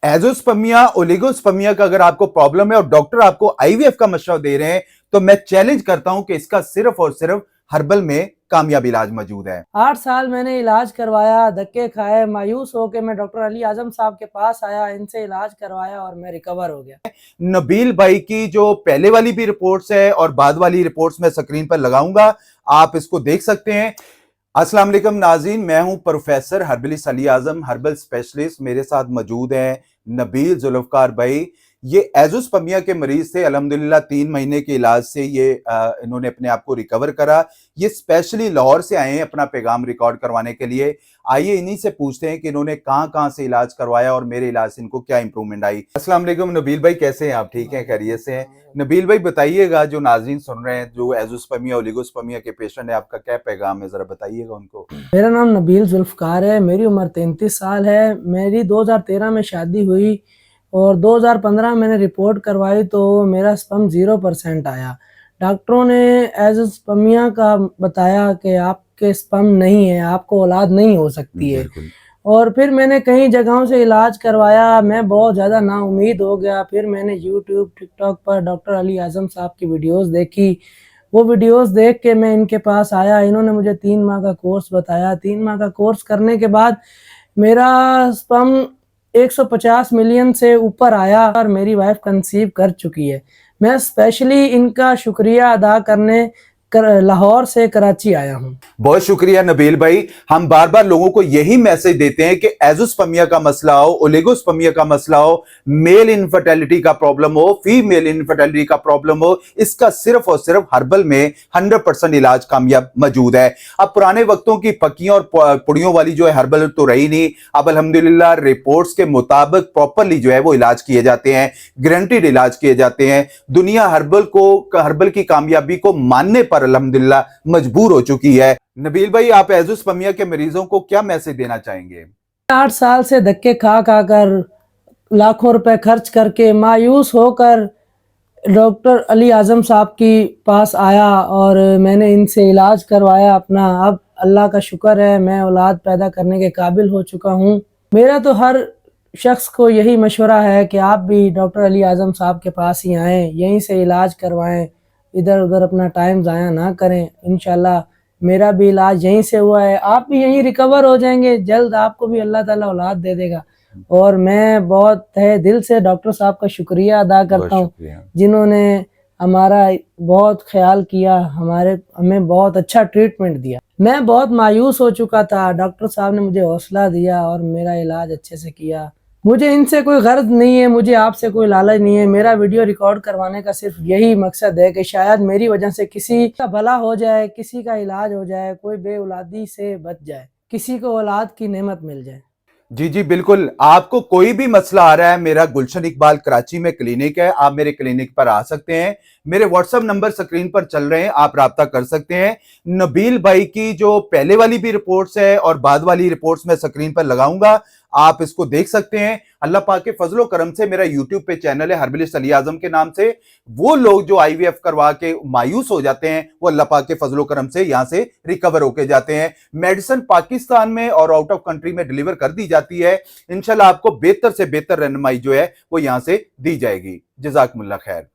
Azoospermia, oligospermia का अगर आपको प्रॉब्लम है और डॉक्टर आपको आईवीएफ का मशवरा दे रहे हैं, तो मैं चैलेंज करता हूं कि इसका सिर्फ और सिर्फ हर्बल में कामयाब इलाज मौजूद है। 8 साल मैंने इलाज करवाया, धक्के खाए, मायूस होकर मैं डॉक्टर अली आजम साहब के पास आया, इनसे इलाज करवाया और मैं रिकवर हो गया। नबील भाई की जो पहले वाली भी रिपोर्ट्स है और बाद वाली रिपोर्ट्स मैं स्क्रीन पर लगाऊंगा, आप इसको देख सकते हैं। अस्सलाम वालेकुम नाज़रीन, मैं हूं प्रोफेसर हर्बलिस्ट अली आजम, हर्बल स्पेशलिस्ट। मेरे साथ मौजूद हैं नबील जुल्फकार भाई। ये एजोस्पर्मिया के मरीज थे, अल्हम्दुलिल्लाह 3 महीने के इलाज से ये इन्होंने अपने आप को रिकवर करा। ये स्पेशली लाहौर से आए हैं अपना पैगाम रिकॉर्ड करवाने के लिए। आइए इन्हीं से पूछते हैं कि इन्होंने कहां कहां से इलाज करवाया और मेरे इलाज से इनको क्या इंप्रूवमेंट आई। अस्सलाम वालेकुम नबील भाई, कैसे हैं आप? ठीक हैं, खैरियत से हैं? नबील भाई बताइएगा, जो नाज़रीन सुन रहे हैं जो एजोस्पर्मिया ओलिगोस्पर्मिया के पेशेंट है, आपका क्या पैगाम है, जरा बताइएगा उनको। मेरा नाम नबील जुल्फकार है, मेरी उम्र 33 साल है। मेरी 2013 में शादी हुई और 2015 मैंने रिपोर्ट करवाई तो मेरा स्पर्म 0% आया। डॉक्टरों ने एजोस्पर्मिया का बताया कि आपके स्पर्म नहीं है, आपको औलाद नहीं हो सकती है। और फिर मैंने कई जगहों से इलाज करवाया, मैं बहुत ज़्यादा नाउम्मीद हो गया। फिर मैंने यूट्यूब, टिकटॉक पर डॉक्टर अली आजम साहब की वीडियोस देखी। वो वीडियोस देख के मैं इनके पास आया, इन्होंने मुझे 3 माह का कोर्स बताया। 3 माह का कोर्स करने के बाद मेरा स्पर्म 150 मिलियन से ऊपर आया और मेरी वाइफ कंसीव कर चुकी है। मैं स्पेशली इनका शुक्रिया अदा करने लाहौर से कराची आया हूँ। बहुत शुक्रिया नबील भाई। हम बार बार लोगों को यही मैसेज देते हैं कि एजोस्पर्मिया का मसला हो, ओलिगोस्पर्मिया का मसला हो, मेल इनफर्टिलिटी का प्रॉब्लम हो, फीमेल इनफर्टिलिटी का प्रॉब्लम हो, इसका सिर्फ और सिर्फ हर्बल में 100% इलाज कामयाब मौजूद है। अब पुराने वक्तों की पक्कियों और पुड़ियों वाली जो है हर्बल तो रही नहीं। अब अल्हम्दुलिल्लाह रिपोर्ट्स के मुताबिक प्रॉपरली जो है वो इलाज किए जाते हैं, गारंटीड इलाज किए जाते हैं। दुनिया हर्बल की कामयाबी को मानने पर अल्हम्दुलिल्लाह मजबूर हो चुकी है। नबील भाई, आप एजोस्पर्मिया के मरीजों को क्या मैसेज देना चाहेंगे? 8 साल से धक्के खा कर लाखों रुपए खर्च करके मायूस होकर डॉक्टर अली आजम साहब के पास आया और मैंने इनसे इलाज करवाया अपना। अब अल्लाह का शुक्र है, मैं औलाद पैदा करने के काबिल हो चुका हूँ। मेरा तो हर शख्स को यही मशवरा है कि आप भी डॉक्टर अली आजम साहब के पास ही आएँ, यहीं से इलाज करवाएं, इधर उधर अपना टाइम ज़ाया ना करें। इंशाल्लाह मेरा भी इलाज यहीं से हुआ है, आप भी यहीं रिकवर हो जाएंगे। जल्द आपको भी अल्लाह ताला औलाद दे देगा। और मैं बहुत तहे दिल से डॉक्टर साहब का शुक्रिया अदा करता हूँ, जिन्होंने हमारा बहुत ख्याल किया, हमें बहुत अच्छा ट्रीटमेंट दिया। मैं बहुत मायूस हो चुका था, डॉक्टर साहब ने मुझे हौसला दिया और मेरा इलाज अच्छे से किया। मुझे इनसे कोई गर्ज नहीं है, मुझे आपसे कोई लालच नहीं है। मेरा वीडियो रिकॉर्ड करवाने का सिर्फ यही मकसद है कि शायद मेरी वजह से किसी का भला हो जाए, किसी का इलाज हो जाए, कोई बेऔलादी से बच जाए, किसी को औलाद की नेमत मिल जाए। जी जी बिल्कुल। आपको कोई भी मसला आ रहा है, मेरा गुलशन इकबाल कराची में क्लिनिक है, आप मेरे क्लिनिक पर आ सकते हैं। मेरे व्हाट्सएप नंबर स्क्रीन पर चल रहे हैं, आप राब्ता कर सकते हैं। नबील भाई की जो पहले वाली भी रिपोर्ट्स है और बाद वाली रिपोर्ट्स मैं स्क्रीन पर लगाऊंगा, आप इसको देख सकते हैं। अल्लाह पाक के फजलो करम से मेरा यूट्यूब पे चैनल है हर्बलिस्ट अली आजम के नाम से। वो लोग जो आईवीएफ करवा के मायूस हो जाते हैं, वो अल्लाह पाक के फजलो करम से यहां से रिकवर होके जाते हैं। मेडिसिन पाकिस्तान में और आउट ऑफ कंट्री में डिलीवर कर दी जाती है। इंशाल्लाह आपको बेहतर से बेहतर रहनुमाई जो है वो यहां से दी जाएगी। जज़ाकुमुल्लाह खैर।